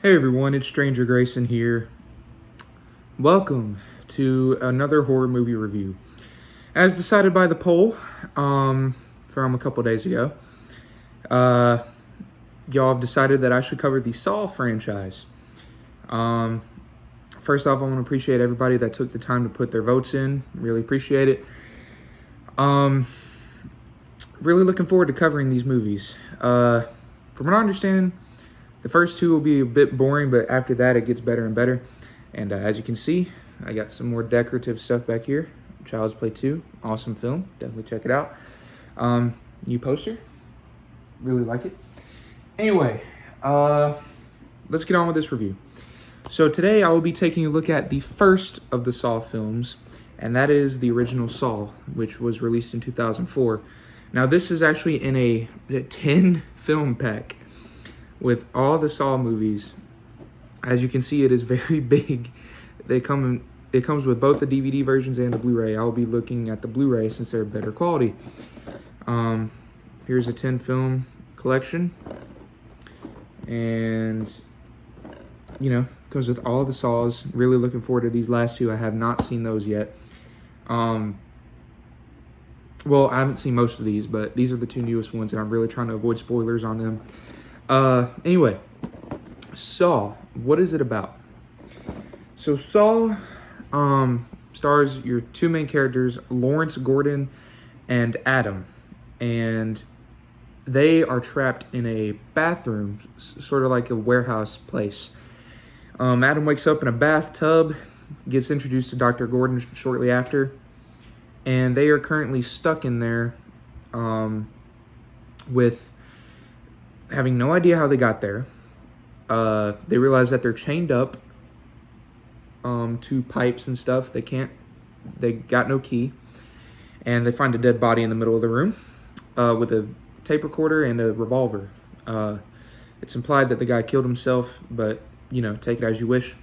Hey everyone, it's Stranger Grayson here. Welcome to another horror movie review. As decided by the poll from a couple days ago, uh, y'all have decided that I should cover the Saw franchise. First off, I want to appreciate everybody that took the time to put their votes in. Really appreciate it. Really looking forward to covering these movies. From what I understand, the first two will be a bit boring, but after that it gets better and better. And as you can see, I got some more decorative stuff back here. Child's Play 2, awesome film. Definitely check it out. New poster. Really like it. Anyway, let's get on with this review. So today I will be taking a look at the first of the Saw films, and that is the original Saw, which was released in 2004. Now this is actually in a 10 film pack with all the Saw movies. As you can see, it is very big. It comes with both the DVD versions and the Blu-ray. I'll be looking at the Blu-ray since they're better quality. Here's a 10 film collection, and comes with all the Saws. Really looking forward to these last two. I have not seen those yet. Well, I haven't seen most of these, but these are the two newest ones, and I'm really trying to avoid spoilers on them. Anyway, Saw, what is it about? So Saw stars your two main characters, Lawrence Gordon and Adam, and they are trapped in a bathroom, sort of like a warehouse place. Adam wakes up in a bathtub, gets introduced to Dr. Gordon shortly after, and they are currently stuck in there with having no idea how they got there. They realize that they're chained up to pipes and stuff. They got no key. And they find a dead body in the middle of the room with a tape recorder and a revolver. It's implied that the guy killed himself, but, take it as you wish.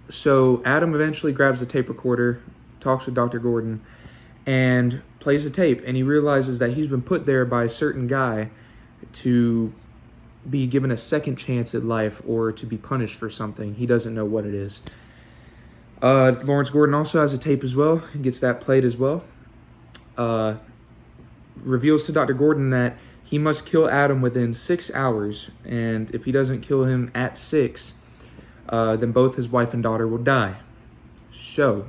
So Adam eventually grabs the tape recorder, talks with Dr. Gordon, and plays the tape. And he realizes that he's been put there by a certain guy to be given a second chance at life or to be punished for something. He doesn't know what it is. Lawrence Gordon also has a tape as well and gets that played as well. Reveals to Dr. Gordon that he must kill Adam within 6 hours, and if he doesn't kill him at 6, then both his wife and daughter will die. So,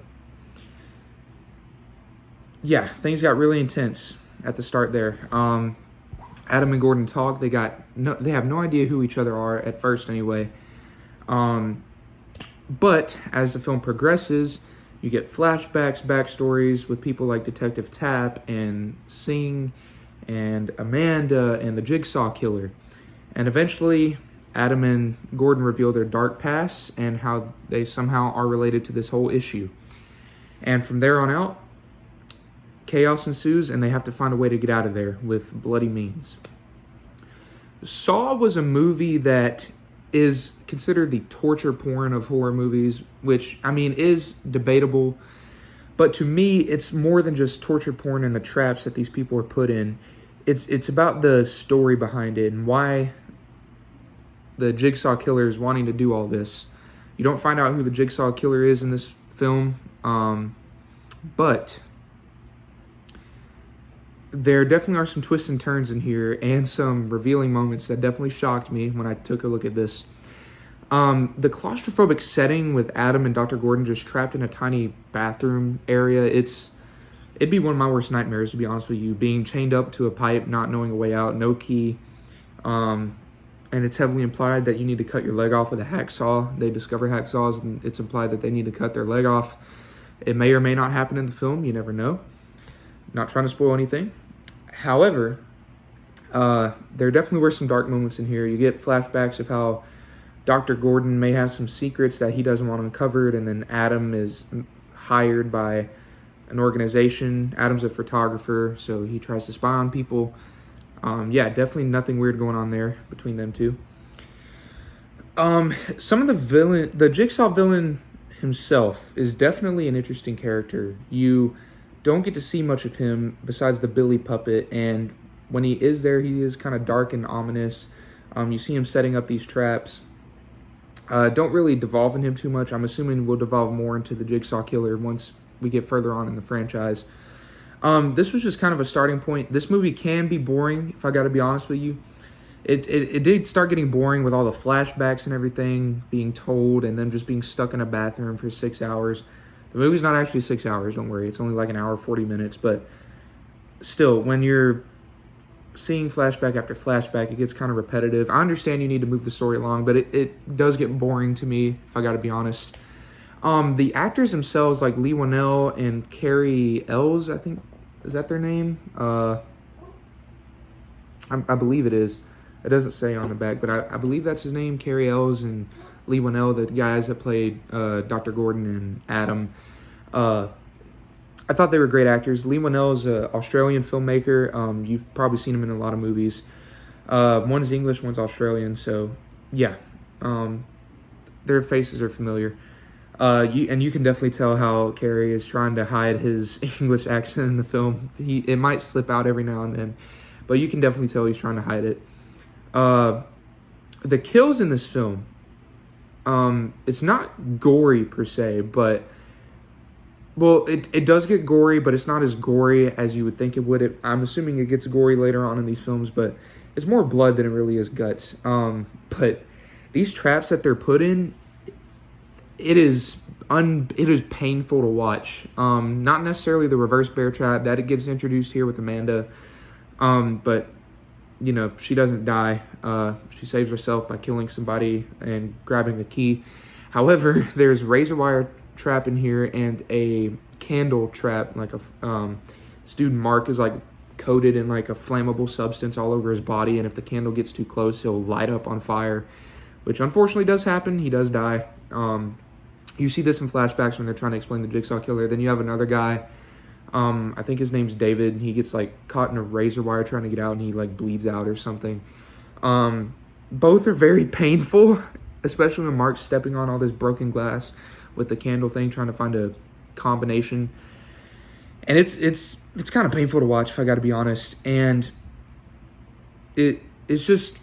yeah, things got really intense at the start there. Adam and Gordon talk. They have no idea who each other are at first anyway. But as the film progresses, you get flashbacks, backstories with people like Detective Tapp and Singh and Amanda and the Jigsaw Killer. And eventually, Adam and Gordon reveal their dark pasts and how they somehow are related to this whole issue. And from there on out, chaos ensues, and they have to find a way to get out of there with bloody means. Saw was a movie that is considered the torture porn of horror movies, which, is debatable. But to me, it's more than just torture porn and the traps that these people are put in. It's about the story behind it and why the Jigsaw Killer is wanting to do all this. You don't find out who the Jigsaw Killer is in this film, but there definitely are some twists and turns in here and some revealing moments that definitely shocked me when I took a look at this. The claustrophobic setting with Adam and Dr. Gordon just trapped in a tiny bathroom area, it'd be one of my worst nightmares, to be honest with you. Being chained up to a pipe, not knowing a way out, no key. And it's heavily implied that you need to cut your leg off with a hacksaw. They discover hacksaws, and it's implied that they need to cut their leg off. It may or may not happen in the film. You never know. Not trying to spoil anything. However, there definitely were some dark moments in here. You get flashbacks of how Dr. Gordon may have some secrets that he doesn't want uncovered, and then Adam is hired by an organization. Adam's a photographer, so he tries to spy on people. Definitely nothing weird going on there between them two. Some of the Jigsaw villain himself is definitely an interesting character. You don't get to see much of him besides the Billy puppet, and when he is there, he is kind of dark and ominous. You see him setting up these traps. Don't really devolve in him too much. I'm assuming we'll devolve more into the Jigsaw Killer once we get further on in the franchise. This was just kind of a starting point. This movie can be boring, if I got to be honest with you. It did start getting boring with all the flashbacks and everything being told, and them just being stuck in a bathroom for 6 hours. The movie's not actually 6 hours, don't worry. It's only like an hour, 40 minutes. But still, when you're seeing flashback after flashback, it gets kind of repetitive. I understand you need to move the story along, but it does get boring to me, if I got to be honest. The actors themselves, like Lee Winnell and Carrie Ells, I think, is that their name? I believe it is. It doesn't say on the back, but I believe that's his name, Carrie Ells and Lee Winnell, the guys that played Dr. Gordon and Adam. I thought they were great actors. Lee Winnell is an Australian filmmaker. You've probably seen him in a lot of movies. One's English, one's Australian, so yeah. Their faces are familiar. You can definitely tell how Carrie is trying to hide his English accent in the film. It might slip out every now and then, but you can definitely tell he's trying to hide it. The kills in this film, it's not gory per se, but well, it does get gory, but it's not as gory as you would think it would. I'm assuming it gets gory later on in these films, but it's more blood than it really is guts. But these traps that they're put in, it is painful to watch. Not necessarily the reverse bear trap that it gets introduced here with Amanda, but you know, she doesn't die. She saves herself by killing somebody and grabbing the key. However, there's razor wire trap in here and a candle trap. Like this dude Mark is like coated in like a flammable substance all over his body, and if the candle gets too close, he'll light up on fire, which unfortunately does happen. He does die. You see this in flashbacks when they're trying to explain the Jigsaw Killer. Then you have another guy. I think his name's David. He gets like caught in a razor wire trying to get out, and he like bleeds out or something. Both are very painful, especially when Mark's stepping on all this broken glass with the candle thing, trying to find a combination. And it's kind of painful to watch, if I got to be honest. And it's just,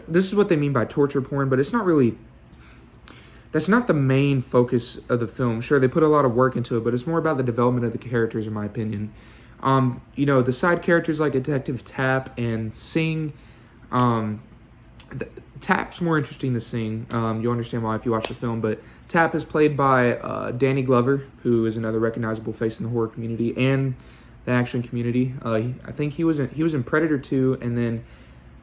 this is what they mean by torture porn, but it's not really. That's not the main focus of the film. Sure, they put a lot of work into it, but it's more about the development of the characters, in my opinion. You know, the side characters like Detective Tapp and Sing. Tapp's more interesting than Sing. You'll understand why if you watch the film, but Tapp is played by Danny Glover, who is another recognizable face in the horror community and the action community. I think he was in Predator 2, and then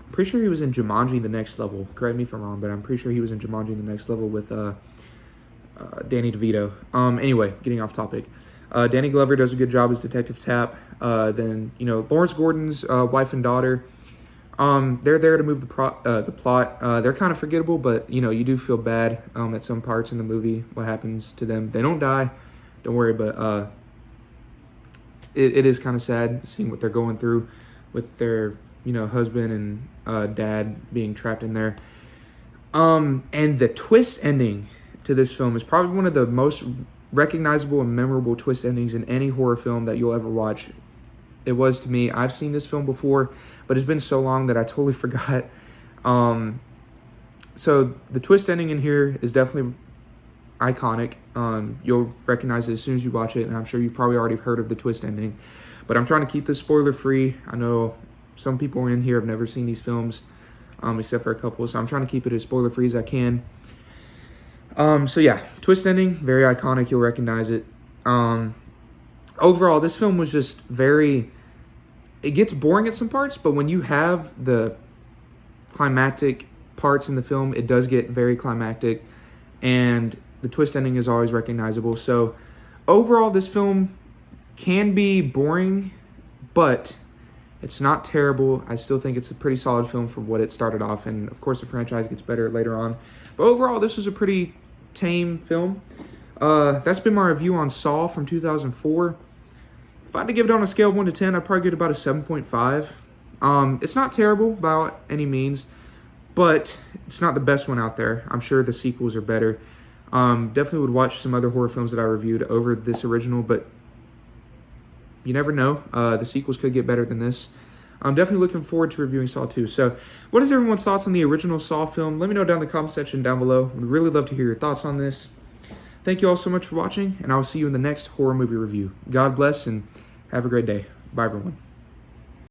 I'm pretty sure he was in Jumanji: The Next Level. Correct me if I'm wrong, but I'm pretty sure he was in Jumanji: The Next Level with Danny DeVito. Anyway, getting off topic. Danny Glover does a good job as Detective Tapp. Then, you know, Lawrence Gordon's wife and daughter, they're there to move the plot. They're kind of forgettable, but, you know, you do feel bad at some parts in the movie what happens to them. They don't die, don't worry, but it is kind of sad seeing what they're going through with their, you know, husband and dad being trapped in there. And the twist ending to this film is probably one of the most recognizable and memorable twist endings in any horror film that you'll ever watch. It was to me. I've seen this film before, but it's been so long that I totally forgot. So the twist ending in here is definitely iconic. You'll recognize it as soon as you watch it, and I'm sure you've probably already heard of the twist ending. But I'm trying to keep this spoiler free. I know some people in here have never seen these films, except for a couple, so I'm trying to keep it as spoiler free as I can. So yeah, twist ending, very iconic. You'll recognize it. Overall, this film was just it gets boring at some parts, but when you have the climactic parts in the film, it does get very climactic, and the twist ending is always recognizable. So overall, this film can be boring, but it's not terrible. I still think it's a pretty solid film for what it started off, and of course the franchise gets better later on. But overall, this was a pretty tame film. That's been my review on Saw from 2004. If I had to give it on a scale of 1 to 10, I'd probably give it about a 7.5. It's not terrible by any means, but it's not the best one out there. I'm sure the sequels are better. Definitely would watch some other horror films that I reviewed over this original, but you never know. The sequels could get better than this. I'm definitely looking forward to reviewing Saw 2. So, what is everyone's thoughts on the original Saw film? Let me know down in the comment section down below. Would really love to hear your thoughts on this. Thank you all so much for watching, and I will see you in the next horror movie review. God bless, and have a great day. Bye, everyone.